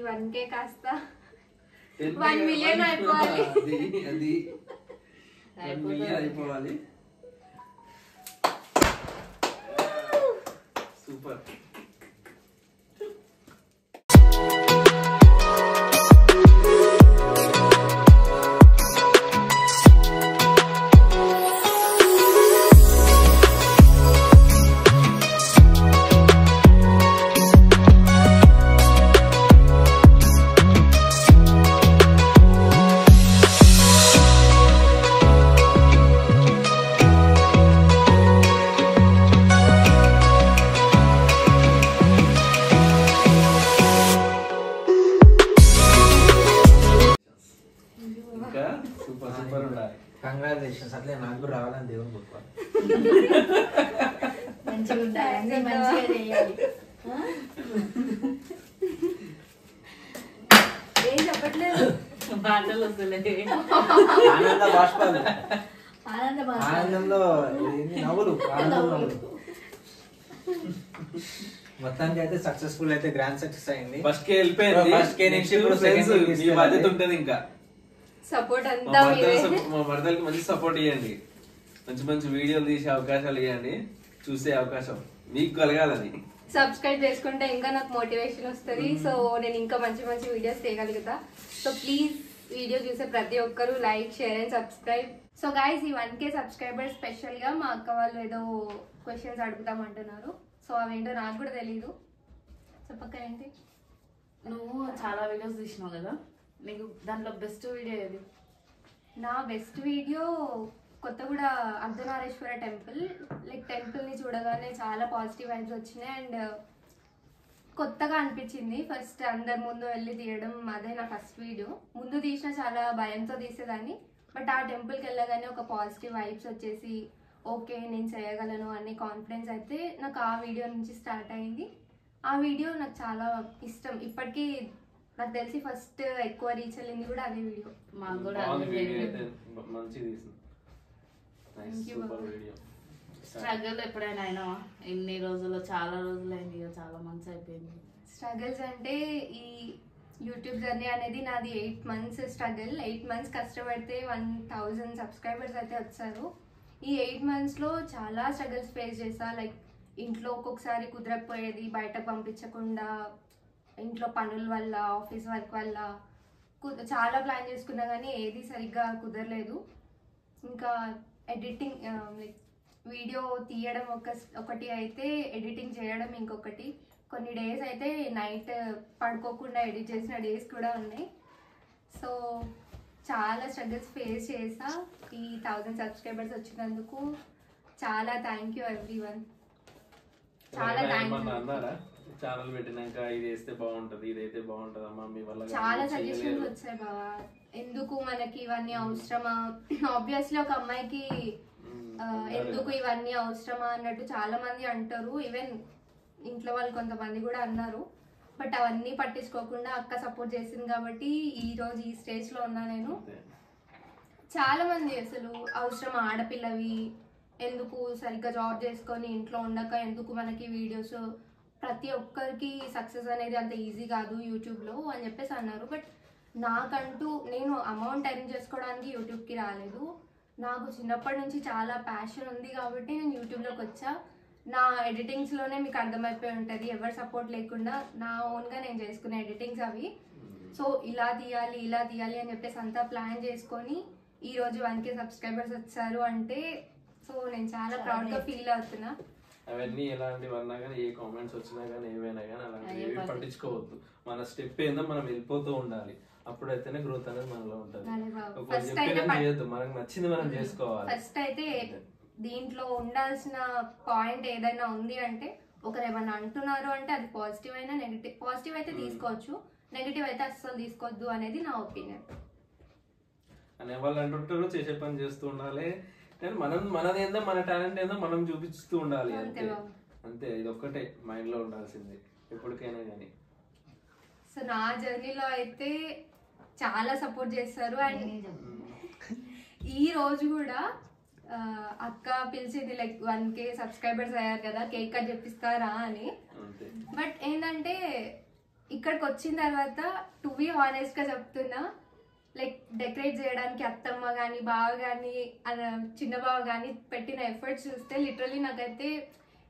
1K కాస్త 1 million అయిపోవాలి. అది 1 మిలియన్ అయిపోవాలి. సూపర్. కంగ్రాచులేషన్స్. అట్లే నాకు కూడా రావాలని దేవుని కోరుకోవాలి. ఏం చెప్పట్లేదు. ఆనంద బాష్పాలు, ఆనందంలో నవ్వులు, ఆనందంలో. మొత్తానికి అయితే సక్సెస్ఫుల్ అయితే గ్రాండ్ సక్సెస్ అయింది. ఫస్ట్ కే వెళ్ళిపోయింది. ఫస్ట్ కే నుంచి ఇప్పుడు మీ బాధ్యత ఉంటది. ఇంకా సపోర్ట్ అంతా మా భర్తలకు మంచి సపోర్ట్ ఇవ్వండి. మంచి మంచి వీడియోలు తీసే అవకాశాలు ఇవ్వండి. చూసే అవకాశం మీకు కలగాలని. సబ్స్క్రైబ్ చేసుకుంటే ఇంకా నాకు మోటివేషన్ వస్తుంది. సో నేను ఇంకా మంచి మంచి వీడియోస్ చేయగలుగుతా. సో ప్లీజ్ వీడియో చూసే ప్రతి ఒక్కరు like, share and subscribe. So guys, ఈ 1K సబ్స్క్రైబర్స్ స్పెషల్ గా మా అక్క వాళ్ళు ఏదో క్వశ్చన్స్ అడుగుతామంటున్నారు. సో అవేంటో నాకు కూడా తెలీదు. చెప్పక్క ఏంటి? నువ్వు చాలా వీడియోస్ తీసినావు కదా, నీకు దాంట్లో బెస్ట్ వీడియో ఏది? నా best video Kothaguda Ardhanarishvara temple. Like టెంపుల్ని చూడగానే చాలా పాజిటివ్ వైబ్స్ వచ్చినాయి అండ్ కొత్తగా అనిపించింది. ఫస్ట్ అందరి ముందు వెళ్ళి తీయడం అదే నా ఫస్ట్ వీడియో. ముందు తీసిన చాలా భయంతో తీసేదాన్ని, బట్ ఆ టెంపుల్కి వెళ్ళగానే ఒక పాజిటివ్ వైబ్స్ వచ్చేసి ఓకే నేను చేయగలను అనే కాన్ఫిడెన్స్ అయితే నాకు ఆ వీడియో నుంచి స్టార్ట్ అయింది. ఆ వీడియో నాకు చాలా ఇష్టం. ఇప్పటికీ నాకు తెలిసి ఫస్ట్ ఎక్కువ రీచ్ వెళ్ళింది కూడా అదే వీడియో. మాకు కూడా స్ట్రగుల్ ఎప్పుడైనా అయినా ఎన్ని రోజుల్లో? చాలా రోజులు అయింది, చాలా మంత్స్ అయిపోయింది. స్ట్రగుల్స్ అంటే ఈ యూట్యూబ్ జర్నీ అనేది నాది 8 months స్ట్రగుల్. 8 months కష్టపడితే 1000 సబ్స్క్రైబర్స్ అయితే వచ్చారు. ఈ 8 monthsలో చాలా స్ట్రగుల్స్ ఫేస్ చేసా. లైక్ ఇంట్లో ఒక్కొక్కసారి కుదరకపోయేది, బయటకు పంపించకుండా, ఇంట్లో పనుల వల్ల, ఆఫీస్ వర్క్ వల్ల చాలా ప్లాన్ చేసుకున్నా కానీ ఏది సరిగ్గా కుదరలేదు. ఇంకా ఎడిటింగ్, లైక్ వీడియో తీయడం ఒకటి అయితే ఎడిటింగ్ చేయడం ఇంకొకటి. కొన్ని డేస్ అయితే నైట్ పడుకోకుండా ఎడిట్ చేసిన డేస్ కూడా ఉన్నాయి. సో చాలా స్ట్రగుల్స్ ఫేస్ చేసా. ఈ 1000 సబ్స్క్రైబర్స్ వచ్చినందుకు చాలా థ్యాంక్ యూ ఎవ్రీవన్. చాలా థ్యాంక్ యూ. ఛానల్ పెట్టినాక ఇది వేస్తే బాగుంటది, ఇదైతే బాగుంటది అమ్మా మీ వల్ల చాలా సజెషన్స్ వచ్చాయి బావా. ఎందుకు మనకి ఇవన్నీ అవసరమా? ఆబ్వియస్లీ ఒక అమ్మాయికి ఎందుకు ఇవన్నీ అవసరమా అన్నట్టు చాలా మంది అంటారు. ఈవెన్ ఇంట్లో వాళ్ళు కొంతమంది కూడా అన్నారు. బట్ అవన్నీ పట్టించుకోకుండా అక్క సపోర్ట్ చేసింది కాబట్టి ఈ రోజు ఈ స్టేజ్ లో ఉన్నా నేను. చాలా మంది అసలు అవసరం ఆడపిల్లవి, ఎందుకు సరిగ్గా జాబ్ చేసుకొని ఇంట్లో ఉండక ఎందుకు మనకి వీడియోస్, ప్రతి ఒక్కరికి సక్సెస్ అనేది అంత ఈజీ కాదు యూట్యూబ్లో అని చెప్పేసి అన్నారు. బట్ నాకంటూ నేను అమౌంట్ ఎర్న్ చేసుకోవడానికి యూట్యూబ్కి రాలేదు. నాకు చిన్నప్పటి నుంచి చాలా ప్యాషన్ ఉంది కాబట్టి నేను యూట్యూబ్లోకి వచ్చా. నా ఎడిటింగ్స్లోనే మీకు అర్థమైపోయి ఉంటుంది, ఎవరి సపోర్ట్ లేకుండా నా ఓన్గా నేను చేసుకునే ఎడిటింగ్స్ అవి. సో ఇలా తీయాలి అని చెప్పేసి అంతా ప్లాన్ చేసుకొని ఈరోజు 1K సబ్స్క్రైబర్స్ వచ్చారు అంటే సో నేను చాలా ప్రౌడ్గా ఫీల్ అవుతున్నా. అవన్నీ ఎలాంటివి అన్నా కానీ, ఏ కామెంట్స్ వచ్చినా కానీ, ఏమైనా కానీ అలాంటివి ఏవి పట్టించుకోవద్దు. మన స్టెప్ ఏందో మనం వెళ్ళిపోతూ ఉండాలి. అప్పుడైతేనే గ్రోత్ అనేది మనలో ఉంటుంది. మనకు నచ్చింది మనం చేసుకోవాలి. ఫస్ట్ అయితే దీంట్లో ఉండాల్సిన పాయింట్ ఏదైనా ఉంది అంటే, ఒకరు ఏమైనా అంటున్నారు అంటే అది పాజిటివ్ అయినా నెగిటివ్, పాజిటివ్ అయితే తీసుకోవచ్చు, నెగిటివ్ అయితే అస్సలు తీసుకోవద్దు అనేది నా ఒపీనియన్. అనే వాళ్ళు అంటుంటారు, చేసే పని చేస్తూ ఉండాలి. కానీ మనది ఏందో, మన టాలెంట్ ఏందో మనం చూపిస్తూ ఉండాలి. అంతే, ఇది ఒక్కటే మైండ్ లో ఉండాల్సింది ఎప్పటికైనా కానీ. సో నా జర్నీలో అయితే చాలా సపోర్ట్ చేస్తారు. అండ్ ఈ రోజు కూడా అక్క పిలిచింది, లైక్ 1K సబ్స్క్రైబర్స్ అయ్యారు కదా, కేక్ కట్ చెప్పిస్తారా అని. బట్ ఏంటంటే ఇక్కడికి వచ్చిన తర్వాత టు బి హానెస్ట్ గా చెప్తున్నా, లైక్ డెకరేట్ చేయడానికి అత్తమ్మ కానీ బావ కానీ చిన్న బావ కానీ పెట్టిన ఎఫర్ట్స్ చూస్తే లిటరలీ నాకైతే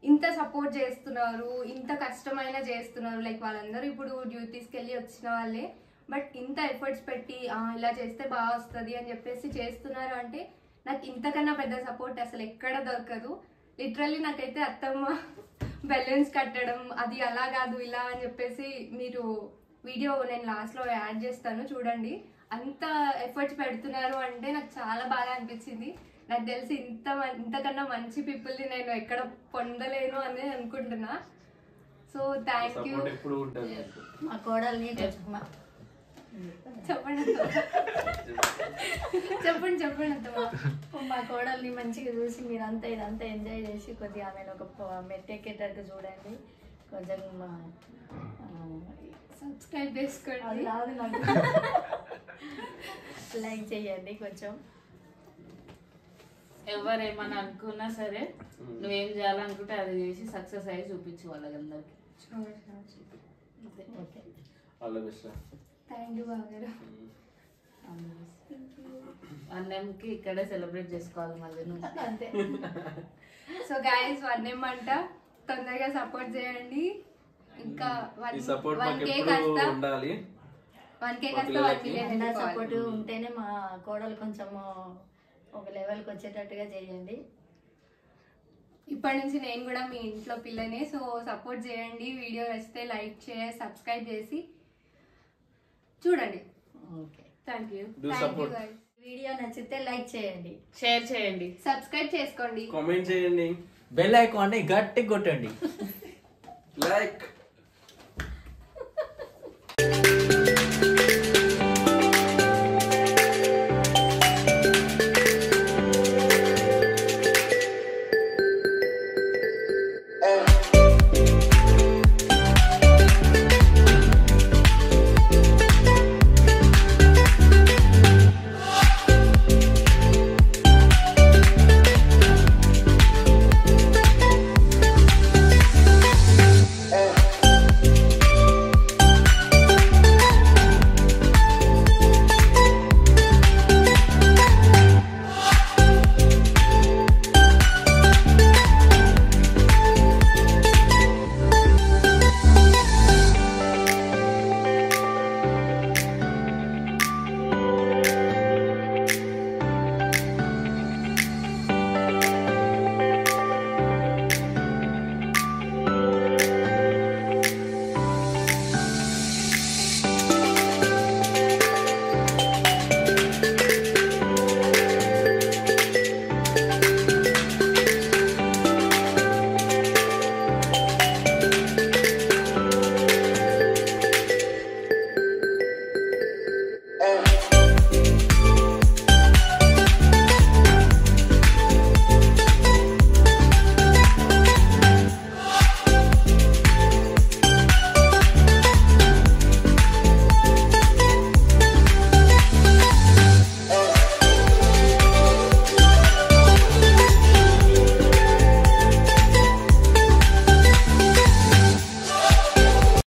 ఇంత సపోర్ట్ చేస్తున్నారు, ఇంత కష్టమైనా చేస్తున్నారు. లైక్ వాళ్ళందరూ ఇప్పుడు డ్యూటీస్కి వెళ్ళి వచ్చిన వాళ్ళే, బట్ ఇంత ఎఫర్ట్స్ పెట్టి ఇలా చేస్తే బాగా వస్తుంది అని చెప్పేసి చేస్తున్నారు అంటే నాకు ఇంతకన్నా పెద్ద సపోర్ట్ అసలు ఎక్కడ దొరకదు. లిటరల్లీ నాకైతే అత్తమ్మ బెలూన్స్ కట్టడం అది అలా కాదు ఇలా అని చెప్పేసి, మీరు వీడియో నేను లాస్ట్లో యాడ్ చేస్తాను చూడండి. అంత ఎఫర్ట్స్ పెడుతున్నారు అంటే నాకు చాలా బాగా అనిపించింది. నాకు తెలిసి ఇంతకన్నా మంచి పీపుల్ని నేను ఎక్కడ పొందలేను అని అనుకుంటున్నా. So thank you. మా కోడల్ని చెప్పండి చెప్పండి చెప్పండి అత్తమ్మ. మా కోడల్ని మంచిగా చూసి మీరంతా ఇదంతా ఎంజాయ్ చేసి కొద్దిగా ఆమెను ఒక మెట్టెక్కేటట్టు చూడండి. కొంచెం సబ్స్క్రైబ్ చేసుకోండి, అది రాదు నాకు. లైక్ చేయండి కొంచెం. ఎవరేమని అనుకున్నా సరే నువ్వేం చేయాలనుకుంటే అది చేసి సక్సెస్ అయ్యి చూపించు వాళ్ళందరికి. ఓకే, థ్యాంక్ యూ బాగా. అన్నంకి ఇక్కడే సెలబ్రేట్ చేసుకోవాలి మళ్ళీ నువ్వు. అంతే. సో గైస్ వన్నేమంట తొందరగా సపోర్ట్ చేయండి. ఇంకా 1K కాస్త 1K కాస్త 1 మిలియన్ సపోర్ట్ ఉంటేనే మా కోడలు కొంచెము ఒక లెవెల్కి వచ్చేటట్టుగా చేయండి. ఇప్పటి నుంచి నేను కూడా మీ ఇంట్లో పిల్లనే. సో సపోర్ట్ చేయండి. వీడియో నచ్చితే లైక్ చేసి సబ్స్క్రైబ్ చేసి చూడండి. Okay, thank you. వీడియో నచ్చితే లైక్ చేయండి, షేర్ చేయండి, సబ్స్క్రైబ్ చేసుకోండి, కామెంట్ చేయండి, బెల్ ఐకాన్ని గట్టిగా కొట్టండి. లైక్